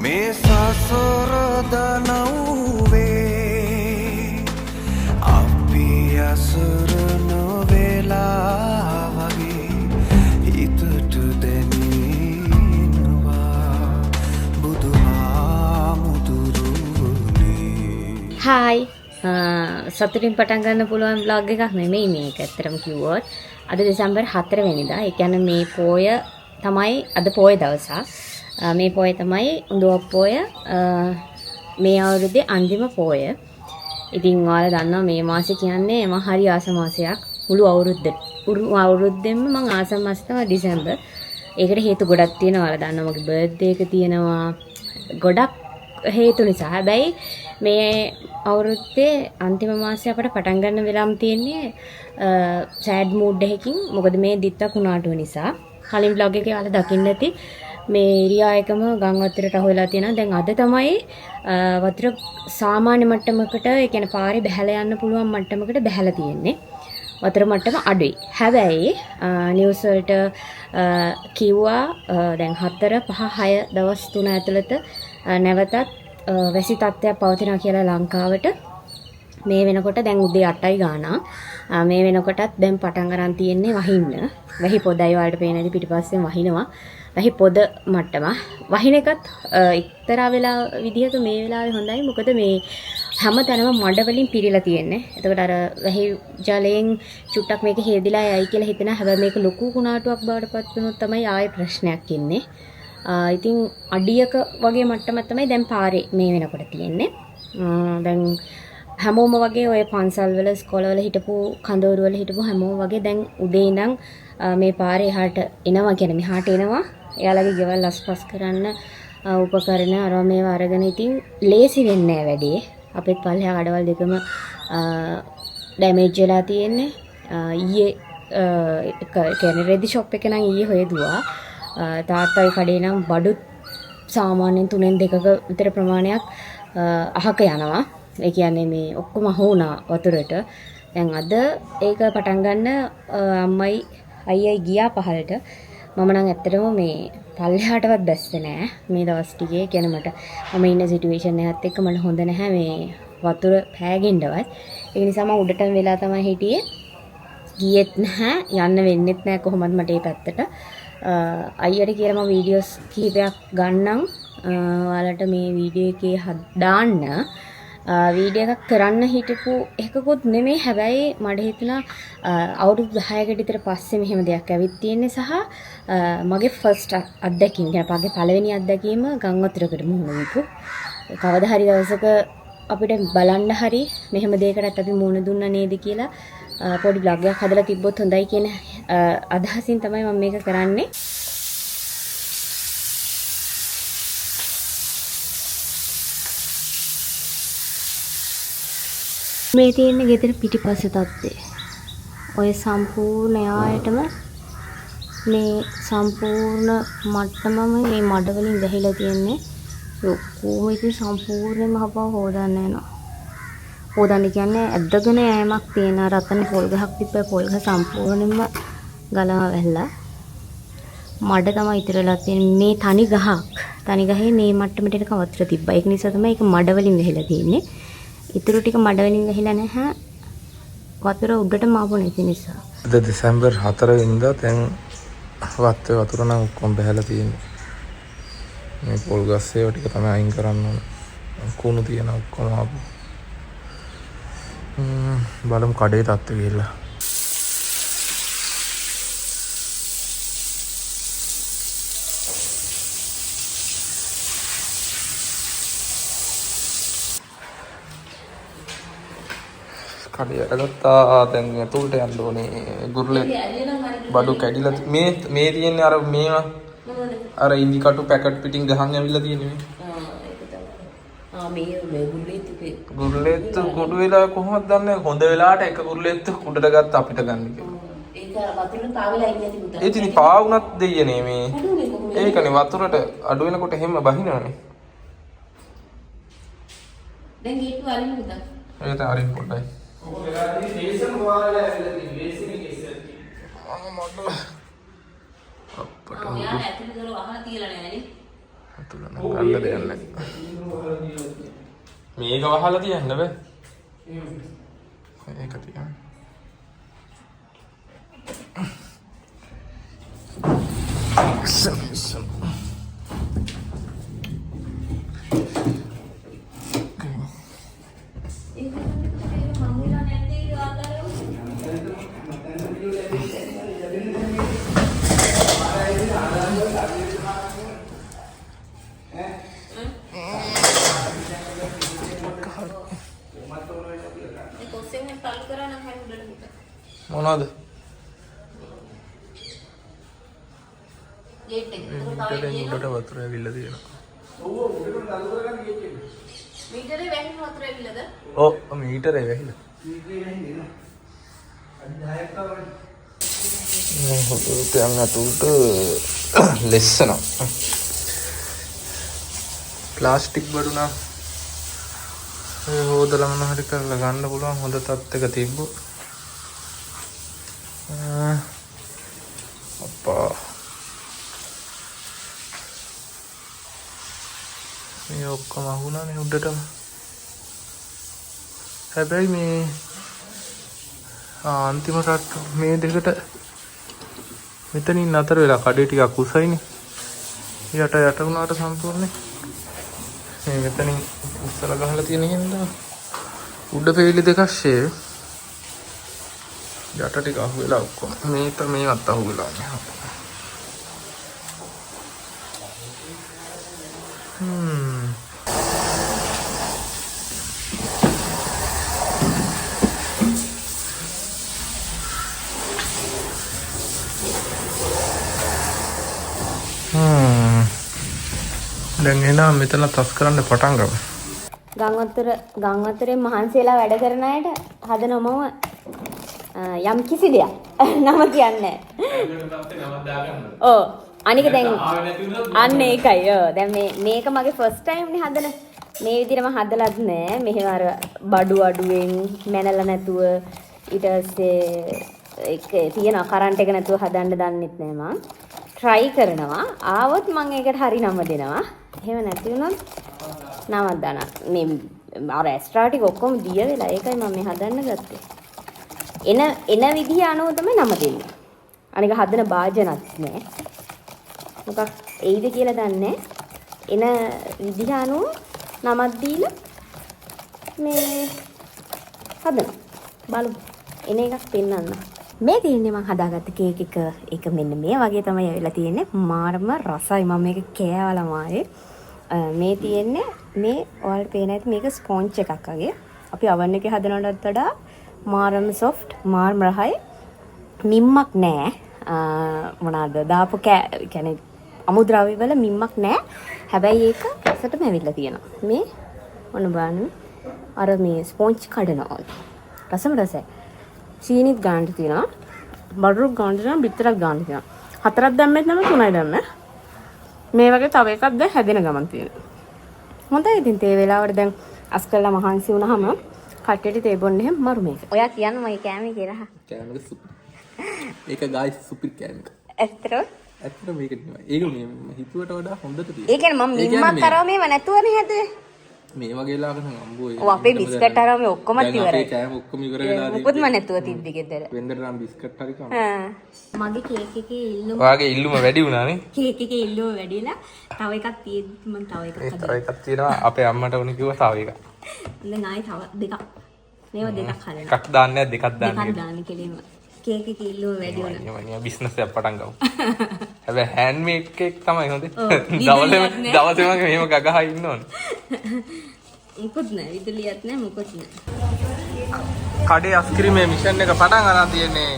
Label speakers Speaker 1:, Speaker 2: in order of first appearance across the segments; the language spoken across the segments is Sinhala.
Speaker 1: මේ සසර දනව්වේ අපි අසරණ වෙලා වගේ හිතට දැනෙනවා බුදුහාමුදුරුවනේ.
Speaker 2: හායි සතුටින් පටන් ගන්න පුළුවන් vlog එකක් නෙමෙයි මේක. ඇත්තටම කිව්වොත් අද දෙසැම්බර් 4 වෙනිදා. ඒ කියන්නේ මේ පොය තමයි අද පොය දවසක්. මේ පොය තමයි උඳුවප් පොය. මේ අවුරුද්දේ අන්තිම පොය. ඉතින් ඔයාලා දන්නවා මේ මාසෙ කියන්නේ මම හරි ආස මාසයක්. මුළු අවුරුද්දෙම මම ආසම මාසෙ තමයි දෙසැම්බර්. ඒකට හේතු ගොඩක් තියෙනවා. ඔයාලා දන්නවා මගේ බර්ත්ඩේ එක තියෙනවා. ගොඩක් හේතු නිසා. හැබැයි මේ අවුරුද්දේ අන්තිම මාසෙ අපිට පටන් ගන්න වෙලාවම තියෙන්නේ සෑඩ් මූඩ් එකකින්. මොකද මේ දිත්තක් උනාටුව නිසා. කලින් vlog එකේ ඔයාලා දකින්න ඇති මේ ඒරියා එකම ගම් වතුරට අහු වෙලා තියෙනවා. දැන් අද තමයි වතුර සාමාන්‍ය මට්ටමකට, ඒ කියන්නේ පාරේ බැහැලා යන්න පුළුවන් මට්ටමකට බැහැලා තියෙන්නේ. වතුර මට්ටම අඩුයි. හැබැයි නිවුස් වලට කිව්වා දැන් 4, 5, 6 දවස් 3 ඇතුළත නැවතත් වැසි තත්ත්වයක් පවතිනවා කියලා ලංකාවට. මේ වෙනකොට දැන් උදේ 8යි ගානා. මේ වෙනකොටත් දැන් පටන් ගන්න තියෙන්නේ වහින්න. වැහි පොදයි වලට පේන ඉතින් පිටිපස්සෙන් වහිනවා. වැහි පොද මට්ටම. වහින එකත් එක්තරා වෙලා විදිහක මේ වෙලාවේ හොඳයි. මොකද මේ හැම තැනම මඩ වලින් පිරීලා තියෙන්නේ. එතකොට අර වැහි ජලයෙන් චුට්ටක් මේක හේදිලා යයි කියලා හිතෙනවා. හැබැයි මේක ලොකු කුණාටුවක් බවට පත් වුණොත් තමයි ආයේ ප්‍රශ්නයක් ඉන්නේ. ඉතින් අඩියක වගේ මට්ටමක් තමයි දැන් පාරේ මේ වෙනකොට තියෙන්නේ. දැන් හැමෝම වගේ ඔය පන්සල් වල ස්කෝල වල හිටපු කඳවුරු වල හිටපු හැමෝම වගේ දැන් උදේ ඉඳන් මේ පාරේ එහාට එනවා කියන්නේ මෙහාට එනවා. එයාලගේ ගෙවල් අස්පස් කරන්න උපකරණ අරව මේවා අරගෙන ඉතින් ලේසි වෙන්නේ නැහැ වැඩේ. අපෙත් පල්ලෙහා කඩවල් දෙකම ඩැමේජ් වෙලා තියෙන්නේ. ඊයේ කියන්නේ රෙදි ෂොප් එක නම් ඊයේ හොයදුවා. තාත්තයි කඩේ නම් බඩු සාමාන්‍යයෙන් 3න් 2ක විතර ප්‍රමාණයක් අහක යනවා. ඒ කියන්නේ මේ ඔක්කොම හොුණා වතුරට. දැන් අද ඒක පටන් ගන්න අම්මයි අයියයි ගියා පහලට. මම නම් ඇත්තටම මේ පල්ලෙහාටවත් බැස්සේ නෑ මේ දවස් ටිකේ. කියන්නේ මට මම ඉන්න සිටුේෂන් එකත් එක්ක මට හොඳ නැහැ මේ වතුර පෑගෙන්නවත්. ඒ නිසා මම උඩටම වෙලා තමයි හිටියේ. ගියෙත් නැහැ, යන්න වෙන්නෙත් නැහැ කොහොමද මට මේ පැත්තට. අයියට කියලා මම වීඩියෝස් කිහිපයක් ගන්නම්. ඔයාලට මේ වීඩියෝ එකේ දාන්න. වීඩියෝ එකක් කරන්න හිටපු එකකුත් නෙමෙයි. හැබැයි මට හිතුණා අවුරුදු 10කට විතර පස්සේ මෙහෙම දෙයක් ඇවිත් තියෙන්නේ සහ මගේ ෆස්ට් අත්දැකීම, කියන්නේ මගේ පළවෙනි අත්දැකීම ගම් වතුරකට මුහුණ දීපු. කවදා හරි දවසක අපිට බලන්න හරි මෙහෙම දෙයකටත් අපි මුහුණ දුන්නා නේද කියලා පොඩි vlog එකක් හදලා තිබ්බොත් හොඳයි කියන අදහසින් තමයි මම මේක කරන්නේ. මේ තියෙන ගෙදර පිටිපස්සේ තත්ත්වය. ඔය සම්පූර්ණ යායටම මේ සම්පූර්ණ මට්ටමම මේ මඩ වලින් වැහිලා තියෙන්නේ. ඔක්කොම ඉතින් සම්පූර්ණයෙන්ම හපව හොදන්න යනවා. හොදන්න කියන්නේ ඇද්දගෙන යෑමක් තියෙන රතන පොල් ගහක් තිබ්බා. පොල් ගහ සම්පූර්ණයෙන්ම ගලව වැහලා මඩ තමයි ඉතිරලා තියෙන්නේ. මේ තනි ගහක්. තනි ගහේ මේ මට්ටමට එනක වතුර තිබ්බා. ඒක නිසා තමයි ඒක මඩ වලින් වැහිලා තියෙන්නේ. ඉතුරු ටික මඩ වලින් වැහිලා නැහැ. වතුර උඩටම ආපු නැති නිසා.
Speaker 3: අද දෙසැම්බර් 4 වෙනිදා දැන් වතුර නම් ඔක්කොම බහැලා තියෙන්නේ. මේ පොල් ගස් ඒවා ටික තමයි අයින් කරන්න ඕන. කුණු තියෙන ඔක්කොම ආපු. බලමු කඩේ තත්ත්වය ගිහිල්ලා. කඩේ අරගත්තා. දැන් ඇතුළට යන්න ඕනේ. ගුරුලේ බඩු කැඩිලා මේ තියෙන්නේ අර මේවා අර ඉන්දිකටු පැකට් පිටින් ගහන් ඇවිල්ලා තියෙන්නේ මේ. ගුරුලෙත් කුඩු වෙලා කොහොමද දන්නේ? හොඳ වෙලාවට එක ගුරුලෙත් කුඩට ගත්ත අපිට ගන්න කියලා.
Speaker 2: ඒක වතුරට පාවෙලා ඉන්නේ තිබුණා.
Speaker 3: ඒ ඉතින් පාවුණත් දෙයනේ මේ. ඒකනේ වතුරට අඩු වෙනකොට හැම බහිනවනේ.
Speaker 2: දැන් ගේට්ටු අරින්න පුතා.
Speaker 3: ඒක අරින්න පොඩ්ඩයි. ඔය වෙලාවේදී ටේෂන් වාරලා ඇවිල්ලා තියෙන වේසින කේසර් තියෙනවා. අපට
Speaker 2: යා ඇතුළේ දොර වහලා තියලා නැහැ නේ.
Speaker 3: තුල ගන්න දෙයක් නැහැ. මේක වහලා තියන්න බෑ. ඒක තියන්න. මොනවද?
Speaker 2: ගේට් එක.
Speaker 3: උඩට වතුර ඇවිල්ලා තියෙනවා.
Speaker 2: මීටරේ වැහිලා වතුර ඇවිල්ලාද?
Speaker 3: ඔව් මීටරේ වැහිලා. දැන් අතුට ලෙස්සන ප්ලාස්ටික් බඩු නම් ඒ හොදලා මොන හරි කරලා ගන්න පුළුවන් හොඳ තත්ත්වයක තිබ්බොත් අප්පා මේ ඔක්කොම අහුණානේ උඩටම හැබැයි මේ අන්තිම රට මේ දෙකට මෙතනින් නතර වෙලා කඩේ ටිකක් උසයිනේ යට වුණාට සම්පූර්ණේ මේ මෙතනින් උස්සලා ගහලා තියෙන හින්දා උඩ පෙවිලි දෙකක් ෂේ යට ටික අහුවෙලා ඔක්කොම මේවත් අහුවෙලා නේ දැන් එනවා මෙතන තස් කරන්න පටන් ගමු.
Speaker 2: ගම් වතුරේ මහන්සියලා වැඩ කරන අයට හදනමම යම් කිසි දෙයක් නම කියන්නේ නැහැ. ඔව් අනික දැන් අන්න ඒකයි. ඔව් දැන් මේක මගේ ෆස්ට් ටයිම් නේ හදන. මේ විදිහටම හදලත් නෑ. මෙහෙම අර බඩු අඩුවෙන් මැනලා නැතුව ඊට පස්සේ ඒක තියෙන කරන්ට් එක නැතුව හදන්න දන්නෙත් නෑ මම. try කරනවා. ආවොත් මම ඒකට හරි නම දෙනවා. එහෙම නැති වුණොත් නමක් දානවා. මේ අර එක්ස්ට්‍රා ටික ඔක්කොම දිය වෙලා ඒකයි මම මේ හදන්න ගත්තේ. එන විදිහ අනුව තමයි නම දෙන්නේ. අනික හදන භාජනත් නෑ. මොකක් එයිද කියලා දන්නේ එන විදිහ අනුව නමක් දීලා මේ හදනවා. බලමු. එන එකක් පෙන්වන්න. මේ තියෙන්නේ මම හදාගත්ත කේක් එක. ඒක මෙන්න මේ වගේ තමයි ඇවිල්ලා තියෙන්නේ. මාරම රසයි. මම මේක කෑවලමායේ. මේ තියෙන්නේ මේ ඔයාලට පේන ඇති මේක ස්පොන්ජ් එකක් වගේ. අපි oven එකේ හදනවටත් වඩා මාරම soft, මාරම රහයි. මිම්මක් නෑ. මොනවාද දාපු කියන්නේ අමුද්‍රව්‍ය වල මිම්මක් නෑ. හැබැයි ඒක රසටම ඇවිල්ලා තියෙනවා. මේ මොන බලන්න. අර මේ ස්පොන්ජ් කඩනවා. රසම රසයි. සීනිත් ගන්න තියෙනවා. බඩරුක් ගන්න තියෙනවා. බිත්තරක් ගන්න තියෙනවා. හතරක් දැම්මෙත් නම් තුනයි දැම්මේ. මේ වගේ තව එකක් දැන් හැදෙන ගමන් තියෙනවා. හොඳයි ඉතින් තේ වෙලාවට දැන් අස් කළා මහන්සි වුණාම කට්ටියට තේ බොන්න එහෙම මරු මේක. ඔයා කියන්න මම කෑමේ කියලා.
Speaker 3: කෑමක සුප්. ඒක ගායිස් සුපිරි කෑමක. ඇත්තට මේක නෙමෙයි. ඒක මේ හිතුවට වඩා හොඳට තියෙනවා.
Speaker 2: ඒ කියන්නේ මම මිම්මක් කරා මේව නැතුවනේ හැදුවේ.
Speaker 3: මේ වගේ ලාකට නම් අම්බෝ ඒක.
Speaker 2: ඔව් අපේ බිස්කට් අරව මේ ඔක්කොම ඉවරයි.
Speaker 3: අපේ කෑම ඔක්කොම ඉවර වෙලා තියෙනවා.
Speaker 2: මොකොත්ම නැතුව තිබ්බි ගෙදර.
Speaker 3: වෙන්දර නම් බිස්කට් හරි කන්න.
Speaker 2: මගේ කේක් එකේ ඉල්ලුම
Speaker 3: ඔයාගේ ඉල්ලුම වැඩි වුණානේ.
Speaker 2: කේක් එකේ ඉල්ලුම වැඩිලා තව එකක් තියෙද්දි මම තව එකක් හදලා.
Speaker 3: තව එකක් තියෙනවා අපේ අම්මට උණ කිව්වා තව එකක්.
Speaker 2: දැන් ආයි තව දෙකක්. මේවා දෙකක් හදලා.
Speaker 3: එකක් දාන්නේ දෙකක් දාන්නේ.
Speaker 2: දෙකක් දාන්නේ කෙලින්ම. කේක් එකේ ඉල්ලුම වැඩි වුණා.
Speaker 3: නිකන් බිස්නස් එකක් පටන් ගමු. හැබැයි හෑන්ඩ් මේඩ් කේක් තමයි හොඳේ. දවසේම මෙහෙම ගගහා ඉන්න ඕනේ.
Speaker 2: මුකුත් නෑ විදුලියක් නෑ මුකුත් නෑ.
Speaker 3: කඩේ අස්ක්‍රීමේ මිෂන් එක පටන් ගන්න තියෙන්නේ.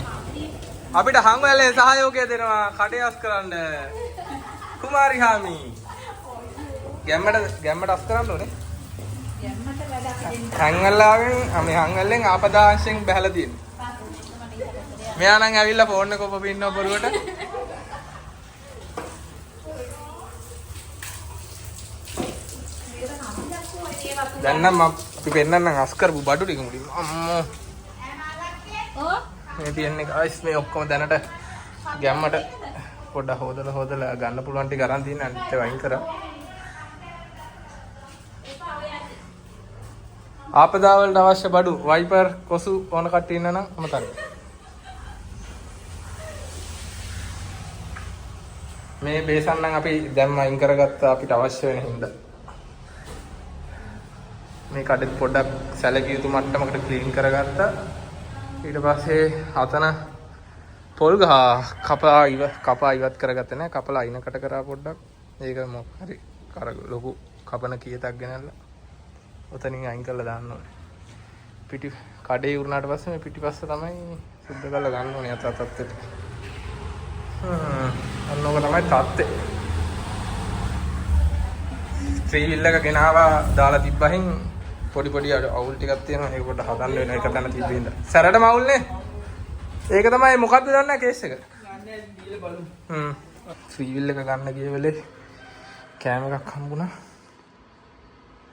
Speaker 3: අපිට හංගවැලේ සහයෝගය දෙනවා කඩේ අස් කරන්න. කුමාරි හාමි. ගැම්මට අස් කරන්න ඕනේ. ගැම්මට වැඩක් දෙන්න. හංගවැල්ලාවෙන් මේ හංගවැල්ලෙන් ආපදාංශයෙන් බහලා තියෙන්නේ. මෙයා නම් ඇවිල්ලා ෆෝන් එක ඔබ ඉන්නව බරුවට. දැන් නම් අපි පෙන්නන්න අස් කරපු බඩු ටික මුලින්ම අම්මෝ මේ තියන්නේ ගයිස් මේ ඔක්කොම දැනට ගැම්මට පොඩ්ඩක් හොදලා ගන්න පුළුවන් ටික අරන් තියෙන අනිත් ඒවා අයින් කරා ආපදා වලට අවශ්‍ය බඩු වයිපර් කොසු ඕන කට්ටිය ඉන්න නම් අමතන්න. මේ බේසන් නම් අපි දැම්ම අයින් කරගත්ත අපිට අවශ්‍ය වෙන හින්දා. මේ කඩේ පොඩ්ඩක් සැලකිය යුතු මට්ටමකට ක්ලීන් කරගත්තා. ඊට පස්සේ අතන පොල් ගහ කපා ඉවත් කරගත්තේ නැහැ. කපලා අයිනකට කරා පොඩ්ඩක්. ඒක මොක හරි කර ලොකු කපන කීයටක් ගෙනල්ලා ඔතනින් අයින් කරලා දාන්න ඕනේ. පිටි කඩේ උරුණාට පස්සේ මේ පිටිපස්ස තමයි සුද්ධ කරලා ගන්න ඕනේ අත තත්ත්වෙට. අන්නෝක තමයි තත්ත්වේ. ත්‍රී වීල් එක ගෙනාවා දාලා තිබ්බහින් පොඩි අවුල් ටිකක් තියෙනවා. ඒක පොඩ්ඩක් හදන්න වෙන එක තැන තිබ්බින්ද. සැරටම අවුල්නේ. ඒක තමයි මොකද්ද දන්නේ කේස් එක. ගන්න දීලා බලමු. ත්‍රී වීල් එක ගන්න ගිය වෙලේ කෑම එකක් හම්බුණා.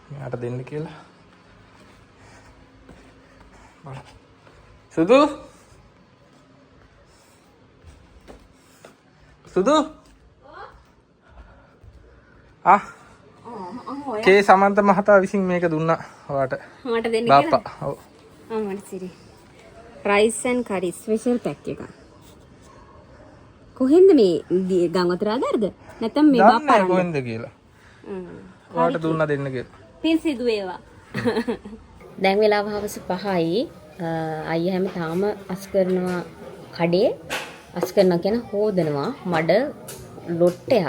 Speaker 3: මෙයාට දෙන්න කියලා. බලන්න. සුදු කේ සමන්ත මහතා විසින් මේක දුන්නා ඔයාට.
Speaker 2: මට දෙන්න
Speaker 3: බාප්පා. ඔව්.
Speaker 2: මට සිරි. Rice and curry special pack එක. කොහෙන්ද මේ ගම් වතුර ආදාරද? නැත්නම් මේ බාප්පා
Speaker 3: දන්නේ කොහෙන්ද කියලා. ඔයාට දුන්නා දෙන්න කියලා.
Speaker 2: පින් සිදු වේවා. දැන් වෙලාව හවස 5යි. අයියා හැම තාම අස් කරනවා කඩේ. අස් කරනවා කියන හොදනවා මඩ ලොට්ටයක්.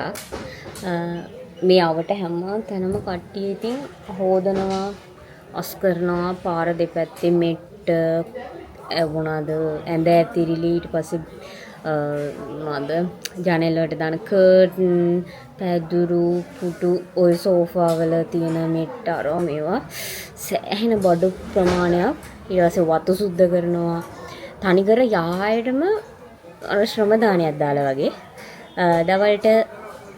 Speaker 2: මේ ආවට හැම තැනම කට්ටිය ඉතින් හොදනවා අස් කරනවා පාර දෙපැත්තේ මෙට්ට වුණාද ඇඳ ඇතිරිලි ඊට පස්සේ මොනවාද ජනෙල් වලට දාන කර්ටන් පැදුරු පුටු ඔය සෝෆා වල තියෙන මෙට්ට අරව මේවා සෑහෙන බඩු ප්‍රමාණයක් ඊට පස්සේ වතු සුද්ධ කරනවා තනිකර යායටම අර ශ්‍රම දානයක් දාලා වගේ දවල්ට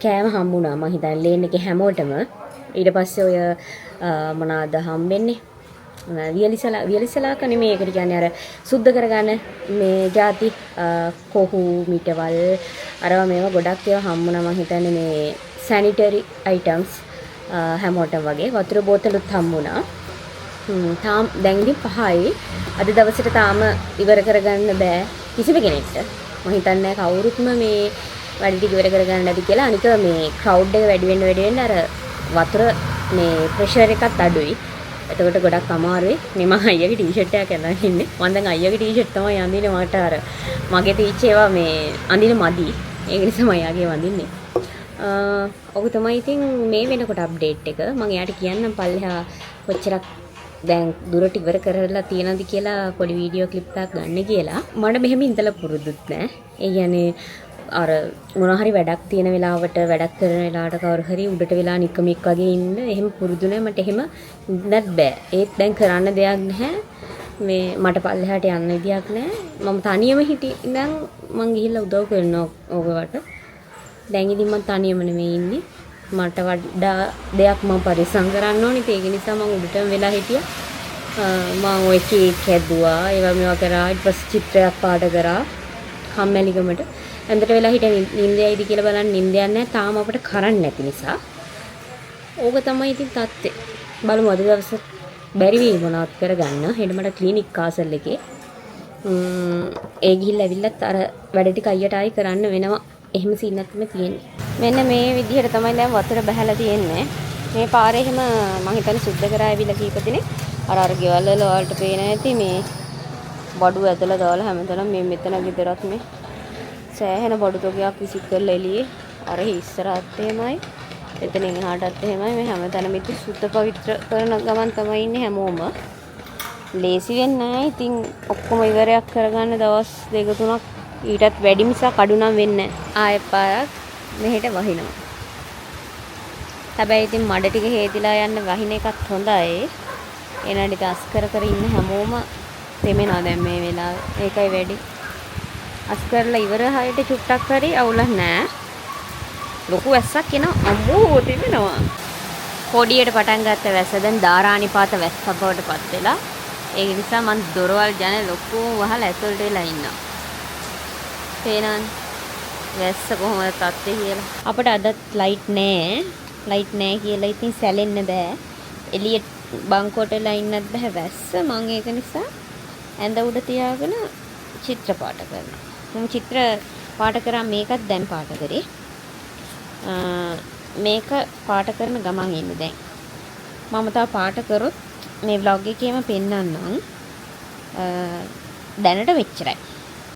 Speaker 2: කෑම හම්බුණා මං හිතන්නේ ලේන් එකේ හැමෝටම ඊට පස්සේ ඔය මොනවාද හම්බෙන්නේ වියලිසලා කනේ මේකට කියන්නේ අර සුද්ධ කරගන්න මේ ಜಾති කොහු මිටවල් අරවා මේවා ගොඩක් ඒවා හම්බුණා මං හිතන්නේ මේ සැනිටරි අයිටම්ස් හැමෝටම වගේ වතුර බෝතලුත් හම්බුණා තාම දැන් ඉතින් 5යි අද දවසට තාම ඉවර කරගන්න බෑ කිසිම කෙනෙක්ට මං හිතන්නේ කවුරුත්ම මේ වැඩි ටික ඉවර කරගන්න නැති කියලා අනික මේ ක්‍රවුඩ් එක වැඩි වෙන්න අර වතුර මේ ප්‍රෙෂර් එකත් අඩුයි එතකොට ගොඩක් අමාරුයි මේ මම අයියාගේ ටී-ෂර්ට් එකක් අරන් ඉන්නේ මම දැන් අයියාගේ ටී-ෂර්ට් තමයි අඳින්නේ මට අර මගේ තීච්ච ඒවා මේ අඳින මදි ඒක නිසා මම අයියාගේ වඳින්නේ ඔක තමයි ඉතින් මේ වෙනකොට අප්ඩේට් එක මම එයාට කියන්නම් පල්ලෙහා කොච්චරක් දැන් දුරට ඉවර කරලා තියෙනවද කියලා පොඩි වීඩියෝ ක්ලිප් එකක් ගන්න කියලා මට මෙහෙම ඉඳලා පුරුදුත් නැහැ ඒ කියන්නේ අර මොනවා හරි වැඩක් තියෙන වෙලාවට වැඩක් කරන වෙලාවට කවුරු හරි උඩට වෙලා නිකමෙක් වගේ ඉන්න එහෙම පුරුදු නැහැ මට එහෙම නැත් බෑ ඒත් දැන් කරන්න දෙයක් නැහැ මේ මට පල්ලෙහාට යන්න විදියක් නැහැ මම තනියම හිටින් දැන් මං ගිහිල්ලා උදව් කරනවා ඕකට දැන් ඉතින් මම තනියම නෙමෙයි ඉන්නේ මට වඩා දෙයක් මම පරිස්සම් කරන්න ඕනේ ඒක නිසා මම උඩටම වෙලා හිටියා මම ඔය කේක් හැදුවා ඒවා මේවා කරා ඊට පස්සේ චිත්‍රයක් පාඩ කරා කම්මැලිකමට ඇඳට වෙලා හිටිය නින්දයයිද කියලා බලන්න නින්දයක් නැහැ තාම අපිට කරන්න නැති නිසා ඕක තමයි ඉතින් තත්ත්වය බලමු අද දවසේ බැරි වෙයි මොනවත් කරගන්න හෙට මට ක්ලිනික් කාසල් එකේ ඒ ගිහිල්ලා ඇවිල්ලත් අර වැඩ ටික අයියට ආයි කරන්න වෙනවා එහෙම සීන් එකක් තමයි තියෙන්නේ මෙන්න මේ විදිහට තමයි දැන් වතුර බහැලා තියෙන්නේ මේ පාරේ එහෙම මම හිතන්නේ සුද්ධ කරා ඇවිල්ලා කීප දිනේ අර ගෙවල් වල ඔයාලට පේන ඇති මේ බඩු ඇදලා දාලා හැමතැනම මේ මෙතන ගෙදරත් මේ සෑහෙන බඩු තොගයක් විසික් කරලා එළියේ අර ඉස්සරහත් එහෙමයි එතනින් එහාටත් එහෙමයි මේ හැමතැනම ඉතින් සුද්ධ පවිත්‍ර කරන ගමන් තමයි ඉන්නේ හැමෝම ලේසි වෙන්නේ නැහැ ඉතින් ඔක්කොම ඉවරයක් කරගන්න දවස් 2-3ක් ඊටත් වැඩි මිසක් අඩු නම් වෙන්නේ නැහැ ආයෙ පාරක් මෙහෙට වහිනවා හැබැයි ඉතින් මඩ ටික හේතිලා යන්න වහින එකත් හොඳයි එනඩි තස් කර කර ඉන්න හැමෝම තෙමෙනවා දැන් මේ වෙලාවේ ඒකයි වැඩි අස් කරලා ඉවර හරියට චුට්ටක් හරි අවුලක් නැහැ. ලොකු වැස්සක් එනවා. අම්මෝ තිබෙනවා. පොඩියට පටන් ගත්ත වැස්ස දැන් ධාරානිපාත වැස්සක් බවට පත් වෙලා. ඒ නිසා මම දොරවල් ජනෙල් ඔක්කොම වහලා ඇතුළට වෙලා ඉන්නවා. තේනවද? වැස්ස කොහොමද තත්ත්වය කියලා. අපිට අදත් ලයිට් නැහැ. ලයිට් නැහැ කියලා ඉතින් සැලෙන්න බෑ. එළියට බංකොටලා ඉන්නත් බෑ වැස්ස. මම ඒක නිසා ඇඳ උඩ තියාගෙන චිත්‍ර පාට කරනවා. මම චිත්‍ර පාට කරා මේකත් දැන් පාට කරේ. මේක පාට කරන ගමන් ඉන්නේ දැන්. මම තව පාට කරොත් මේ vlog එකේම පෙන්නන්නම්. දැනට මෙච්චරයි.